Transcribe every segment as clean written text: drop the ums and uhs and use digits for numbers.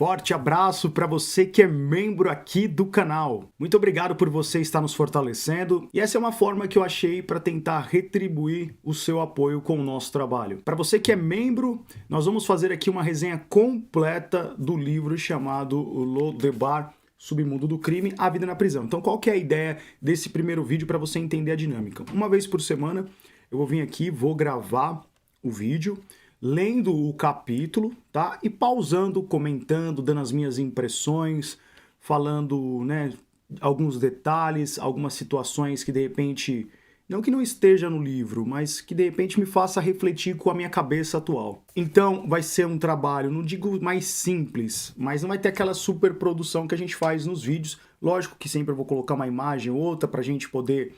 Forte abraço para você que é membro aqui do canal. Muito obrigado por você estar nos fortalecendo e essa é uma forma que eu achei para tentar retribuir o seu apoio com o nosso trabalho. Para você que é membro, nós vamos fazer aqui uma resenha completa do livro chamado Lodebar, Submundo do Crime, A Vida na Prisão. Então qual que é a ideia desse primeiro vídeo para você entender a dinâmica? Uma vez por semana eu vou vir aqui, vou gravar o vídeo, lendo o capítulo, tá? E pausando, comentando, dando as minhas impressões, falando, né, alguns detalhes, algumas situações que de repente, não que não esteja no livro, mas que de repente me faça refletir com a minha cabeça atual. Então vai ser um trabalho, não digo mais simples, mas não vai ter aquela super produção que a gente faz nos vídeos. Lógico que sempre eu vou colocar uma imagem ou outra pra gente poder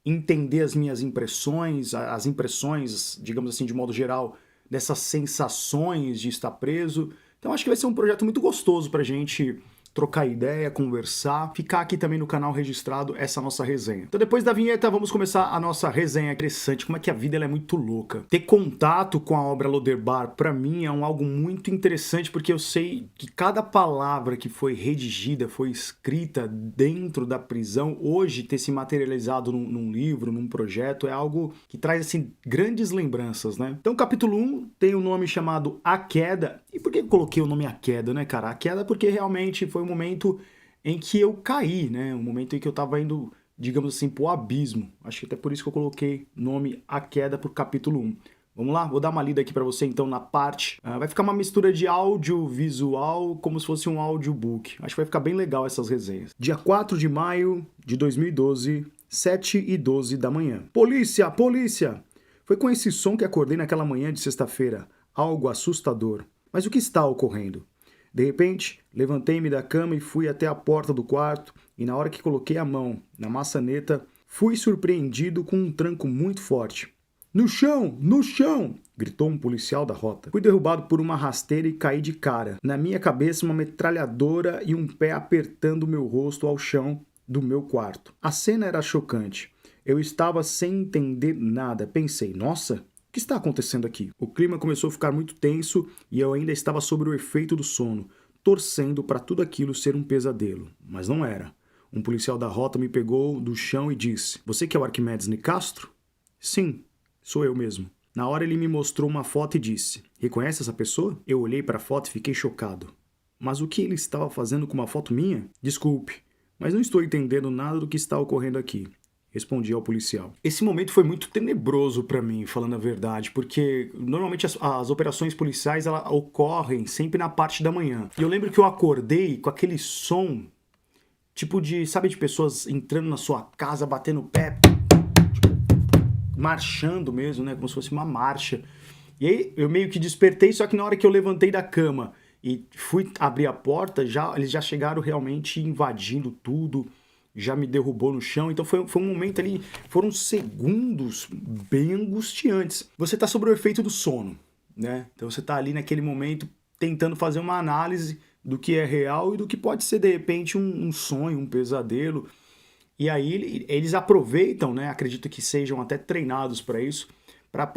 entender as minhas impressões, as impressões, digamos assim, de modo geral, dessas sensações de estar preso. Então acho que vai ser um projeto muito gostoso pra gente trocar ideia, conversar, ficar aqui também no canal registrado essa nossa resenha. Então depois da vinheta vamos começar a nossa resenha. Interessante como é que a vida ela é muito louca. Ter contato com a obra Lodebar pra mim é algo muito interessante porque eu sei que cada palavra que foi redigida, foi escrita dentro da prisão, hoje ter se materializado num livro, num projeto, é algo que traz assim grandes lembranças, né? Então capítulo 1 tem um nome chamado A Queda. E por que eu coloquei o nome A Queda, né, cara? A Queda porque realmente foi um momento em que eu caí, né? Um momento em que eu tava indo, digamos assim, pro abismo. Acho que até por isso que eu coloquei nome A Queda pro capítulo 1. Vamos lá? Vou dar uma lida aqui pra você então na parte. Vai ficar uma mistura de áudio visual, como se fosse um audiobook. Acho que vai ficar bem legal essas resenhas. Dia 4 de maio de 2012, 7h12 da manhã. Polícia! Polícia! Foi com esse som que acordei naquela manhã de sexta-feira. Algo assustador. Mas o que está ocorrendo? De repente, levantei-me da cama e fui até a porta do quarto, e na hora que coloquei a mão na maçaneta, fui surpreendido com um tranco muito forte. No chão! No chão! Gritou um policial da rota. Fui derrubado por uma rasteira e caí de cara. Na minha cabeça, uma metralhadora e um pé apertando meu rosto ao chão do meu quarto. A cena era chocante. Eu estava sem entender nada. Pensei, nossa... O que está acontecendo aqui? O clima começou a ficar muito tenso e eu ainda estava sob o efeito do sono, torcendo para tudo aquilo ser um pesadelo. Mas não era. Um policial da rota me pegou do chão e disse: "Você que é o Arquimedes Nicastro?" "Sim, sou eu mesmo." Na hora ele me mostrou uma foto e disse: "Reconhece essa pessoa?" Eu olhei para a foto e fiquei chocado. Mas o que ele estava fazendo com uma foto minha? "Desculpe, mas não estou entendendo nada do que está ocorrendo aqui." Respondi ao policial. Esse momento foi muito tenebroso para mim, falando a verdade, porque normalmente as operações policiais elas ocorrem sempre na parte da manhã. E eu lembro que eu acordei com aquele som, tipo de, sabe, de pessoas entrando na sua casa, batendo o pé, tipo, marchando mesmo, né, como se fosse uma marcha. E aí eu meio que despertei, só que na hora que eu levantei da cama e fui abrir a porta, eles já chegaram realmente invadindo tudo. Já me derrubou no chão, então foi um momento ali, foram segundos bem angustiantes. Você tá sob o efeito do sono, né? Então você tá ali naquele momento tentando fazer uma análise do que é real e do que pode ser de repente um sonho, um pesadelo. E aí eles aproveitam, né? Acredito que sejam até treinados para isso, para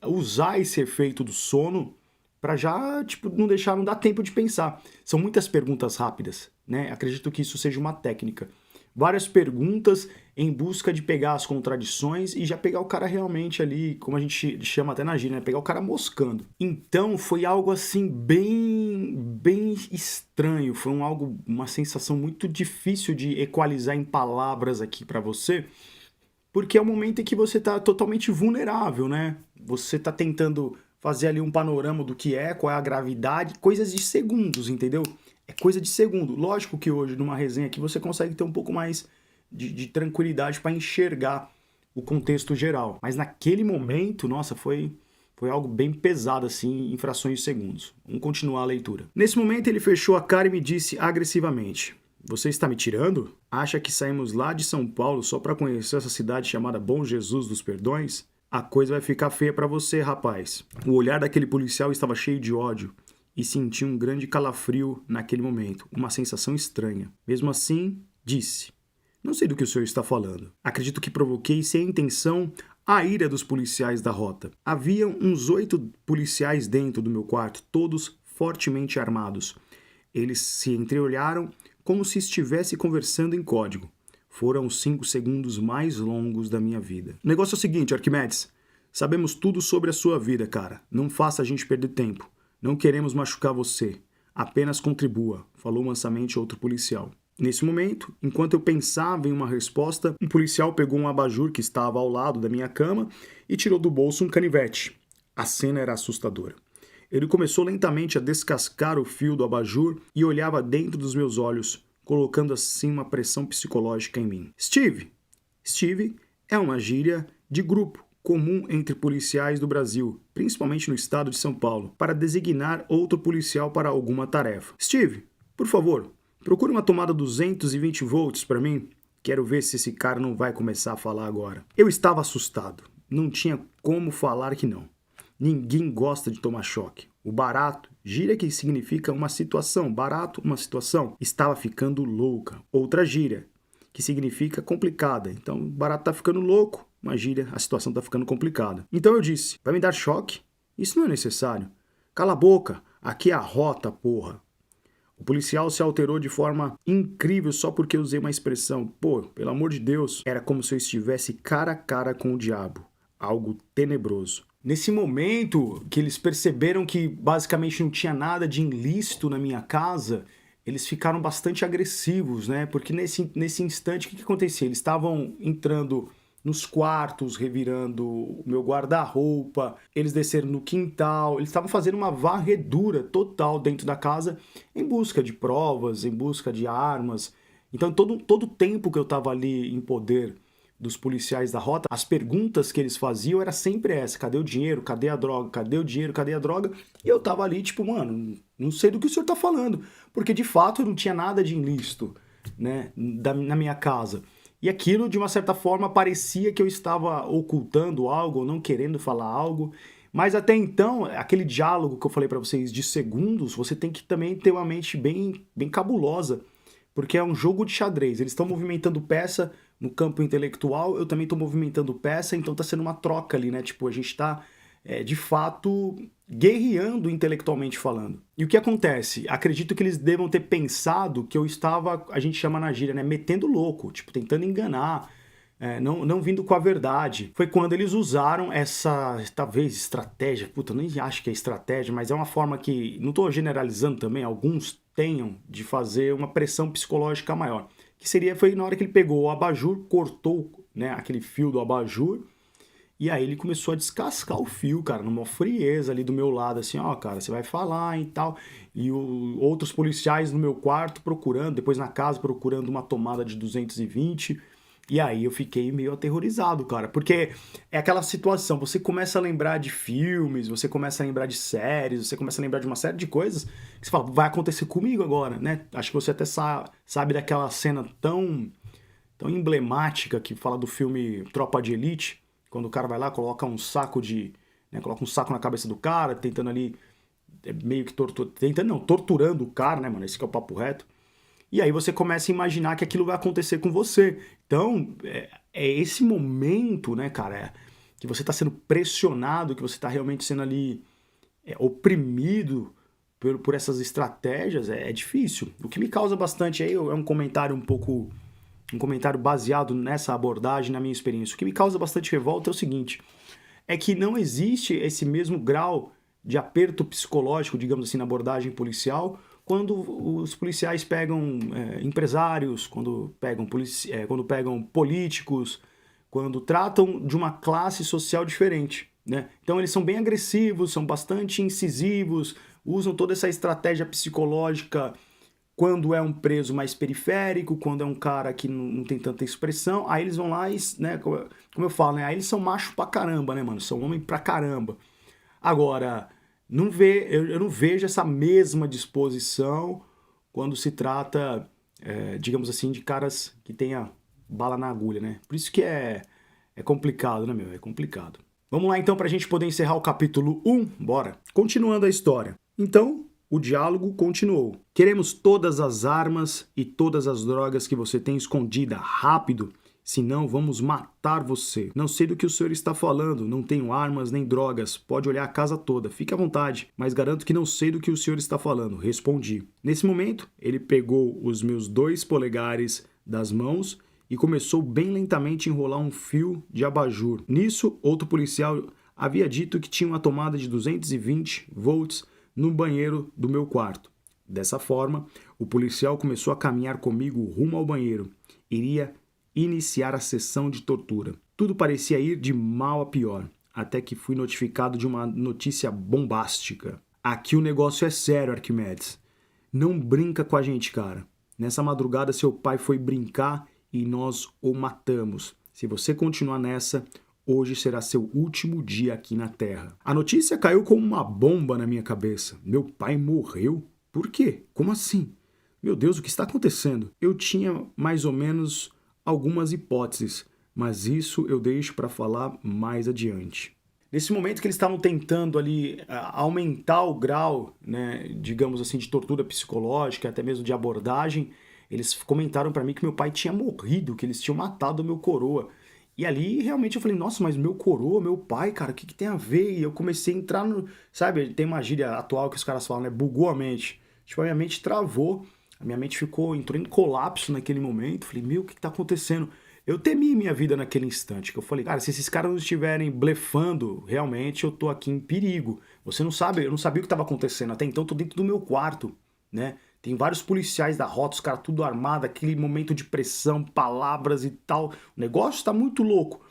usar esse efeito do sono para já, tipo, não dar tempo de pensar. São muitas perguntas rápidas, né? Acredito que isso seja uma técnica. Várias perguntas em busca de pegar as contradições e já pegar o cara realmente ali, como a gente chama até na gíria, né? Pegar o cara moscando. Então foi algo assim bem estranho, foi uma sensação muito difícil de equalizar em palavras aqui pra você, porque é um momento em que você tá totalmente vulnerável, né? Você tá tentando fazer ali um panorama do que é, qual é a gravidade, coisas de segundos, entendeu? É coisa de segundo. Lógico que hoje, numa resenha aqui, você consegue ter um pouco mais de tranquilidade para enxergar o contexto geral. Mas naquele momento, nossa, foi algo bem pesado, assim, em frações de segundos. Vamos continuar a leitura. Nesse momento, ele fechou a cara e me disse agressivamente: "Você está me tirando? Acha que saímos lá de São Paulo só para conhecer essa cidade chamada Bom Jesus dos Perdões? A coisa vai ficar feia para você, rapaz." O olhar daquele policial estava cheio de ódio. E senti um grande calafrio naquele momento, uma sensação estranha. Mesmo assim, disse: "Não sei do que o senhor está falando." Acredito que provoquei sem intenção a ira dos policiais da rota. Havia uns 8 policiais dentro do meu quarto, todos fortemente armados. Eles se entreolharam como se estivesse conversando em código. Foram os 5 segundos mais longos da minha vida. O negócio é o seguinte, Arquimedes. Sabemos tudo sobre a sua vida, cara. Não faça a gente perder tempo. Não queremos machucar você. Apenas contribua, falou mansamente outro policial. Nesse momento, enquanto eu pensava em uma resposta, um policial pegou um abajur que estava ao lado da minha cama e tirou do bolso um canivete. A cena era assustadora. Ele começou lentamente a descascar o fio do abajur e olhava dentro dos meus olhos, colocando assim uma pressão psicológica em mim. Steve é uma gíria de grupo comum entre policiais do Brasil, principalmente no estado de São Paulo, para designar outro policial para alguma tarefa. Steve, por favor, procure uma tomada 220 volts para mim. Quero ver se esse cara não vai começar a falar agora. Eu estava assustado. Não tinha como falar que não. Ninguém gosta de tomar choque. O barato, gíria que significa uma situação, barato, uma situação, estava ficando louca. Outra gíria, que significa complicada. Então, o barato tá ficando louco, uma gíria, a situação tá ficando complicada. Então eu disse, vai me dar choque? Isso não é necessário. Cala a boca, aqui é a rota, porra. O policial se alterou de forma incrível só porque eu usei uma expressão. Pô, pelo amor de Deus, era como se eu estivesse cara a cara com o diabo. Algo tenebroso. Nesse momento que eles perceberam que basicamente não tinha nada de ilícito na minha casa, eles ficaram bastante agressivos, né? Porque nesse instante, o que acontecia? Eles estavam entrando nos quartos, revirando o meu guarda-roupa, eles desceram no quintal, eles estavam fazendo uma varredura total dentro da casa em busca de provas, em busca de armas. Então todo o tempo que eu estava ali em poder dos policiais da rota, as perguntas que eles faziam era sempre essa: cadê o dinheiro? Cadê a droga? Cadê o dinheiro? Cadê a droga? E eu tava ali, tipo, mano, não sei do que o senhor tá falando, porque de fato não tinha nada de ilícito, né, na minha casa. E aquilo, de uma certa forma, parecia que eu estava ocultando algo, ou não querendo falar algo. Mas até então, aquele diálogo que eu falei pra vocês de segundos, você tem que também ter uma mente bem cabulosa, porque é um jogo de xadrez. Eles estão movimentando peça no campo intelectual, eu também estou movimentando peça, então está sendo uma troca ali, né? Tipo, a gente está, de fato, guerreando intelectualmente falando. E o que acontece? Acredito que eles devam ter pensado que eu estava, a gente chama na gíria, né? Metendo louco, tipo, tentando enganar, não vindo com a verdade. Foi quando eles usaram essa, talvez, estratégia. Puta, eu nem acho que é estratégia, mas é uma forma que, não estou generalizando também, alguns tenham de fazer uma pressão psicológica maior. Que foi na hora que ele pegou o abajur, cortou, né, aquele fio do abajur, e aí ele começou a descascar o fio, cara, numa frieza ali do meu lado, assim, ó, cara, você vai falar e tal. E outros policiais no meu quarto procurando, depois na casa procurando uma tomada de 220. E aí eu fiquei meio aterrorizado, cara, porque é aquela situação, você começa a lembrar de filmes, você começa a lembrar de séries, você começa a lembrar de uma série de coisas que você fala, vai acontecer comigo agora, né? Acho que você até sabe daquela cena tão emblemática que fala do filme Tropa de Elite, quando o cara vai lá, coloca um saco coloca um saco na cabeça do cara, tentando ali, meio que torturando o cara, né, mano? Esse que é o papo reto. E aí você começa a imaginar que aquilo vai acontecer com você. Então, é esse momento, né, cara, que você está sendo pressionado, que você está realmente sendo ali oprimido por essas estratégias, é difícil. O que me causa bastante aí é um comentário um comentário baseado nessa abordagem, na minha experiência. O que me causa bastante revolta é o seguinte, é que não existe esse mesmo grau de aperto psicológico, digamos assim, na abordagem policial, quando os policiais pegam empresários, quando pegam políticos, quando tratam de uma classe social diferente, né? Então eles são bem agressivos, são bastante incisivos, usam toda essa estratégia psicológica quando é um preso mais periférico, quando é um cara que não tem tanta expressão, aí eles vão lá e, né, como eu falo, né, aí eles são macho pra caramba, né, mano? São homem pra caramba. Agora, eu não vejo essa mesma disposição quando se trata, digamos assim, de caras que tenha bala na agulha, né? Por isso que é complicado, né, meu? É complicado. Vamos lá, então, pra gente poder encerrar o capítulo 1. Bora! Continuando a história. Então, o diálogo continuou. Queremos todas as armas e todas as drogas que você tem escondida, rápido. senão vamos matar você. Não sei do que o senhor está falando, não tenho armas nem drogas, pode olhar a casa toda, fique à vontade, mas garanto que não sei do que o senhor está falando, respondi. Nesse momento, ele pegou os meus 2 polegares das mãos e começou bem lentamente a enrolar um fio de abajur. Nisso, outro policial havia dito que tinha uma tomada de 220 volts no banheiro do meu quarto. Dessa forma, o policial começou a caminhar comigo rumo ao banheiro. Iria iniciar a sessão de tortura. Tudo parecia ir de mal a pior, até que fui notificado de uma notícia bombástica. Aqui o negócio é sério, Arquimedes. Não brinca com a gente, cara. Nessa madrugada seu pai foi brincar e nós o matamos. Se você continuar nessa, hoje será seu último dia aqui na Terra. A notícia caiu como uma bomba na minha cabeça. Meu pai morreu? Por quê? Como assim? Meu Deus, o que está acontecendo? Eu tinha mais ou menos algumas hipóteses, mas isso eu deixo para falar mais adiante. Nesse momento que eles estavam tentando ali aumentar o grau, né, digamos assim, de tortura psicológica, até mesmo de abordagem, eles comentaram para mim que meu pai tinha morrido, que eles tinham matado o meu coroa. E ali realmente eu falei, nossa, mas meu coroa, meu pai, cara, o que tem a ver? E eu comecei a entrar no... Sabe, tem uma gíria atual que os caras falam, né? Bugou a mente. Tipo, a minha mente travou, a minha mente entrou em colapso naquele momento. Falei, meu, o que tá acontecendo? Eu temi minha vida naquele instante, que eu falei, cara, se esses caras não estiverem blefando, realmente eu tô aqui em perigo. Você não sabe, eu não sabia o que estava acontecendo. Até então eu tô dentro do meu quarto, né? Tem vários policiais da rota, os caras tudo armado, aquele momento de pressão, palavras e tal. O negócio está muito louco.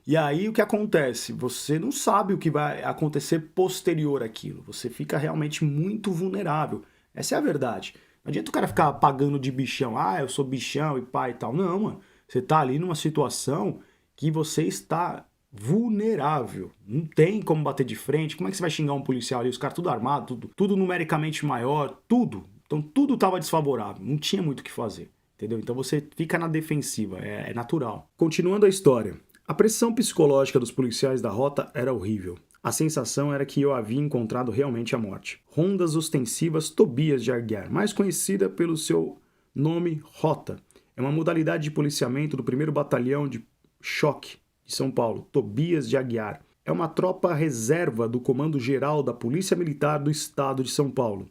E aí o que acontece? Você não sabe o que vai acontecer posterior àquilo. Você fica realmente muito vulnerável. Essa é a verdade. Não adianta o cara ficar pagando de bichão. Ah, eu sou bichão e pai e tal. Não, mano. Você tá ali numa situação que você está vulnerável. Não tem como bater de frente. Como é que você vai xingar um policial ali? Os caras tudo armado, tudo numericamente maior, tudo. Então tudo estava desfavorável, não tinha muito o que fazer, entendeu? Então você fica na defensiva, é natural. Continuando a história, a pressão psicológica dos policiais da rota era horrível. A sensação era que eu havia encontrado realmente a morte. Rondas ostensivas Tobias de Aguiar, mais conhecida pelo seu nome Rota, é uma modalidade de policiamento do 1º Batalhão de Choque de São Paulo, Tobias de Aguiar. É uma tropa reserva do Comando Geral da Polícia Militar do Estado de São Paulo.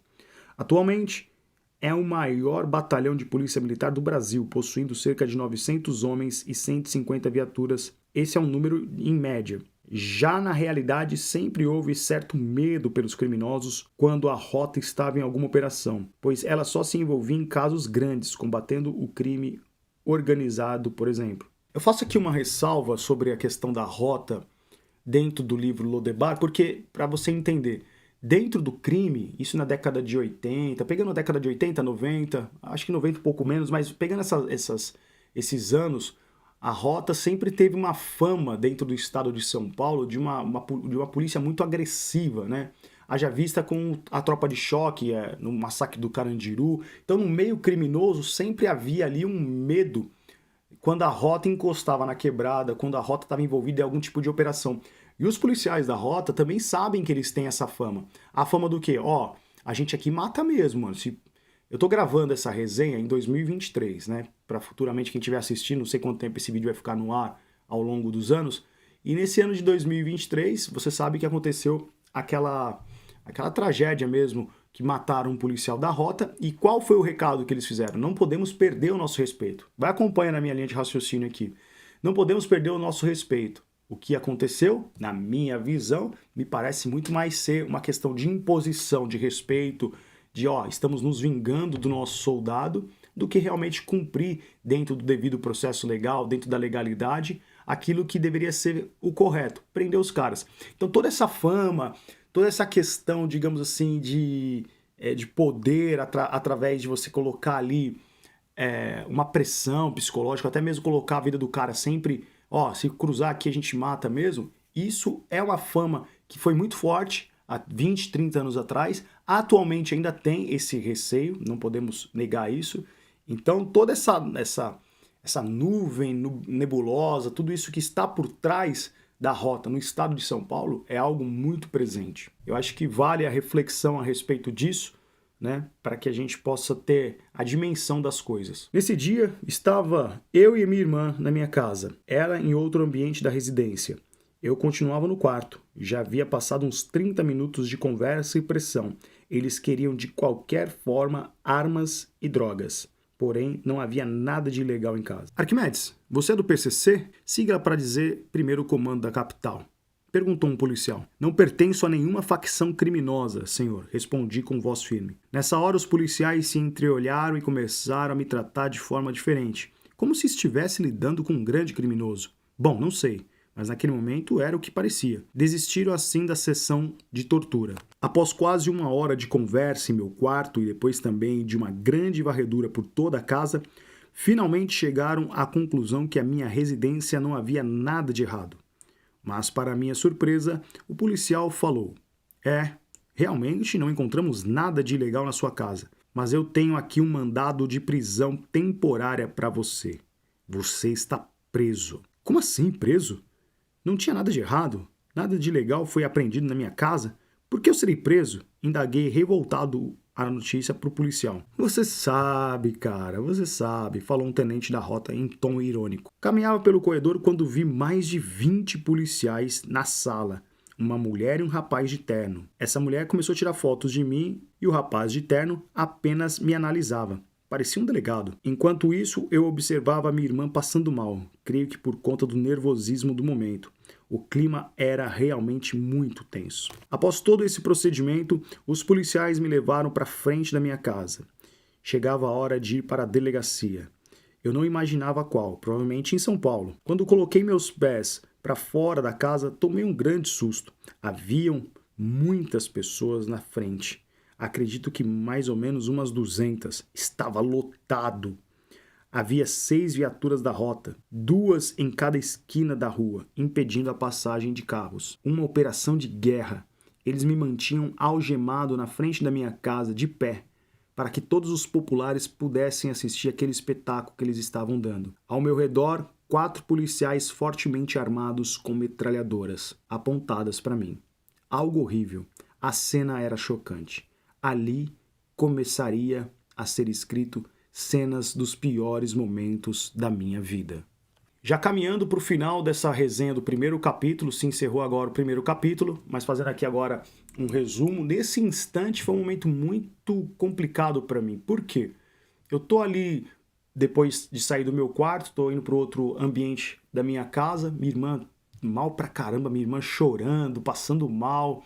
Atualmente, é o maior batalhão de polícia militar do Brasil, possuindo cerca de 900 homens e 150 viaturas. Esse é um número em média. Já na realidade, sempre houve certo medo pelos criminosos quando a rota estava em alguma operação, pois ela só se envolvia em casos grandes, combatendo o crime organizado, por exemplo. Eu faço aqui uma ressalva sobre a questão da rota dentro do livro Lodebar, porque, para você entender, dentro do crime, isso na década de 80, pegando a década de 80, 90, acho que 90 um pouco menos, mas pegando esses anos, a rota sempre teve uma fama dentro do estado de São Paulo de uma polícia muito agressiva, né? Haja vista com a tropa de choque, no massacre do Carandiru. Então, no meio criminoso, sempre havia ali um medo quando a rota encostava na quebrada, quando a rota estava envolvida em algum tipo de operação. E os policiais da rota também sabem que eles têm essa fama. A fama do quê? Ó, a gente aqui mata mesmo, mano. Eu tô gravando essa resenha em 2023, né? Pra futuramente quem estiver assistindo, não sei quanto tempo esse vídeo vai ficar no ar ao longo dos anos. E nesse ano de 2023, você sabe que aconteceu aquela tragédia mesmo, que mataram um policial da rota. E qual foi o recado que eles fizeram? Não podemos perder o nosso respeito. Vai acompanhar na minha linha de raciocínio aqui. Não podemos perder o nosso respeito. O que aconteceu, na minha visão, me parece muito mais ser uma questão de imposição, de respeito, de estamos nos vingando do nosso soldado, do que realmente cumprir dentro do devido processo legal, dentro da legalidade, aquilo que deveria ser o correto, prender os caras. Então toda essa fama, toda essa questão, digamos assim, de poder através de você colocar ali uma pressão psicológica, até mesmo colocar a vida do cara sempre, se cruzar aqui a gente mata mesmo, isso é uma fama que foi muito forte há 20, 30 anos atrás, atualmente ainda tem esse receio, não podemos negar isso. Então toda essa nuvem nebulosa, tudo isso que está por trás da rota no estado de São Paulo é algo muito presente. Eu acho que vale a reflexão a respeito disso, né, para que a gente possa ter a dimensão das coisas. Nesse dia, estava eu e minha irmã na minha casa, ela em outro ambiente da residência. Eu continuava no quarto. Já havia passado uns 30 minutos de conversa e pressão. Eles queriam de qualquer forma armas e drogas. Porém, não havia nada de ilegal em casa. Arquimedes, você é do PCC? Sigla para dizer primeiro comando da capital. Perguntou um policial. Não pertenço a nenhuma facção criminosa, senhor, respondi com voz firme. Nessa hora os policiais se entreolharam e começaram a me tratar de forma diferente, como se estivesse lidando com um grande criminoso. Bom, não sei, mas naquele momento era o que parecia. Desistiram assim da sessão de tortura. Após quase uma hora de conversa em meu quarto e depois também de uma grande varredura por toda a casa, finalmente chegaram à conclusão que a minha residência não havia nada de errado. Mas, para minha surpresa, o policial falou: realmente não encontramos nada de ilegal na sua casa, mas eu tenho aqui um mandado de prisão temporária para você. Você está preso. Como assim, preso? Não tinha nada de errado, nada de ilegal foi apreendido na minha casa. Por que eu serei preso? Indaguei revoltado a notícia para o policial. Você sabe, cara, você sabe, falou um tenente da rota em tom irônico. Caminhava pelo corredor quando vi mais de 20 policiais na sala. Uma mulher e um rapaz de terno. Essa mulher começou a tirar fotos de mim e o rapaz de terno apenas me analisava. Parecia um delegado. Enquanto isso, eu observava a minha irmã passando mal, creio que por conta do nervosismo do momento. O clima era realmente muito tenso. Após todo esse procedimento, os policiais me levaram para frente da minha casa. Chegava a hora de ir para a delegacia. Eu não imaginava qual, provavelmente em São Paulo. Quando coloquei meus pés para fora da casa, tomei um grande susto. Haviam muitas pessoas na frente. Acredito que mais ou menos umas 200. Estava lotado. Havia 6 viaturas da rota, 2 em cada esquina da rua, impedindo a passagem de carros. Uma operação de guerra. Eles me mantinham algemado na frente da minha casa, de pé, para que todos os populares pudessem assistir aquele espetáculo que eles estavam dando. Ao meu redor, 4 policiais fortemente armados com metralhadoras, apontadas para mim. Algo horrível. A cena era chocante. Ali começaria a ser escrito cenas dos piores momentos da minha vida. Já caminhando para o final dessa resenha do primeiro capítulo, se encerrou agora o primeiro capítulo, mas fazendo aqui agora um resumo. Nesse instante foi um momento muito complicado para mim. Por quê? Eu tô ali, depois de sair do meu quarto, tô indo para outro ambiente da minha casa, minha irmã mal pra caramba, minha irmã chorando, passando mal,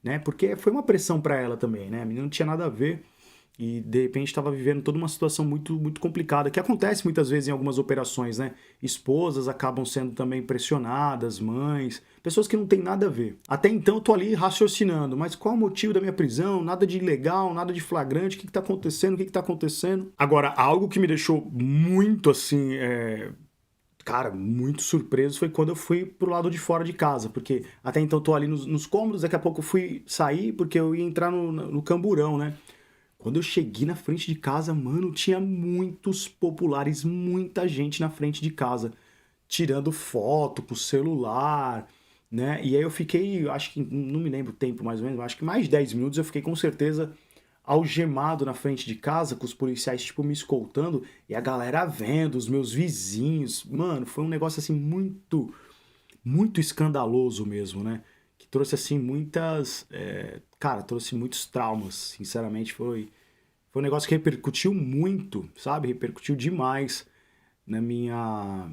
né? Porque foi uma pressão para ela também, né? A menina não tinha nada a ver. E de repente estava vivendo toda uma situação muito, muito complicada, que acontece muitas vezes em algumas operações, né? Esposas acabam sendo também pressionadas, mães, pessoas que não têm nada a ver. Até então eu tô ali raciocinando, mas qual o motivo da minha prisão? Nada de ilegal, nada de flagrante, o que tá acontecendo? O que tá acontecendo? Agora, algo que me deixou muito assim, cara, muito surpreso foi quando eu fui pro lado de fora de casa, porque até então eu tô ali nos cômodos, daqui a pouco eu fui sair porque eu ia entrar no camburão, né? Quando eu cheguei na frente de casa, mano, tinha muitos populares, muita gente na frente de casa, tirando foto com o celular, né? E aí eu fiquei, acho que, não me lembro o tempo mais ou menos, acho que mais de 10 minutos eu fiquei com certeza algemado na frente de casa, com os policiais, tipo, me escoltando, e a galera vendo, os meus vizinhos. Mano, foi um negócio, assim, muito, muito escandaloso mesmo, né? Que trouxe, assim, muitas... cara, trouxe muitos traumas, sinceramente, foi um negócio que repercutiu muito, sabe? Repercutiu demais na minha...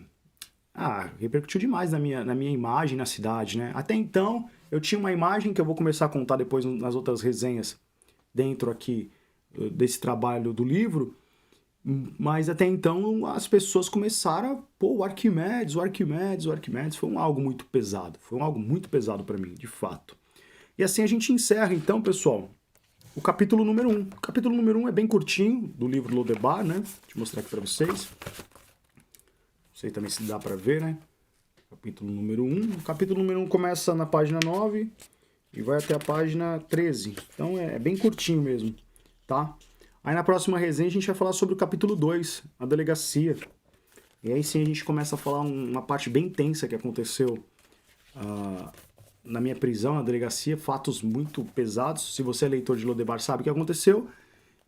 repercutiu demais na minha imagem na cidade, né? Até então, eu tinha uma imagem que eu vou começar a contar depois nas outras resenhas dentro aqui desse trabalho do livro, mas até então as pessoas começaram a, pô, o Arquimedes, foi algo muito pesado, para mim, de fato. E assim a gente encerra então, pessoal, o capítulo número 1. O capítulo número 1 é bem curtinho, do livro Lodebar, né? Deixa eu mostrar aqui para vocês. Não sei também se dá para ver, né? Capítulo número 1. O capítulo número 1 começa na página 9 e vai até a página 13. Então é bem curtinho mesmo, tá? Aí na próxima resenha a gente vai falar sobre o capítulo 2, a delegacia. E aí sim a gente começa a falar uma parte bem tensa que aconteceu na minha prisão, na delegacia, fatos muito pesados. Se você é leitor de Lodebar sabe o que aconteceu.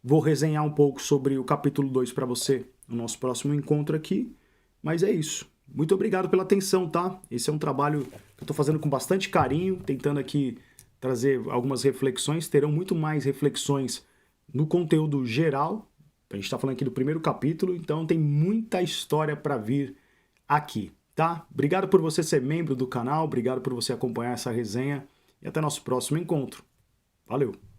Vou resenhar um pouco sobre o capítulo 2 para você no nosso próximo encontro aqui. Mas é isso. Muito obrigado pela atenção, tá? Esse é um trabalho que eu estou fazendo com bastante carinho, tentando aqui trazer algumas reflexões. Terão muito mais reflexões no conteúdo geral. A gente está falando aqui do primeiro capítulo, então tem muita história para vir aqui, tá? Obrigado por você ser membro do canal, obrigado por você acompanhar essa resenha e até nosso próximo encontro. Valeu!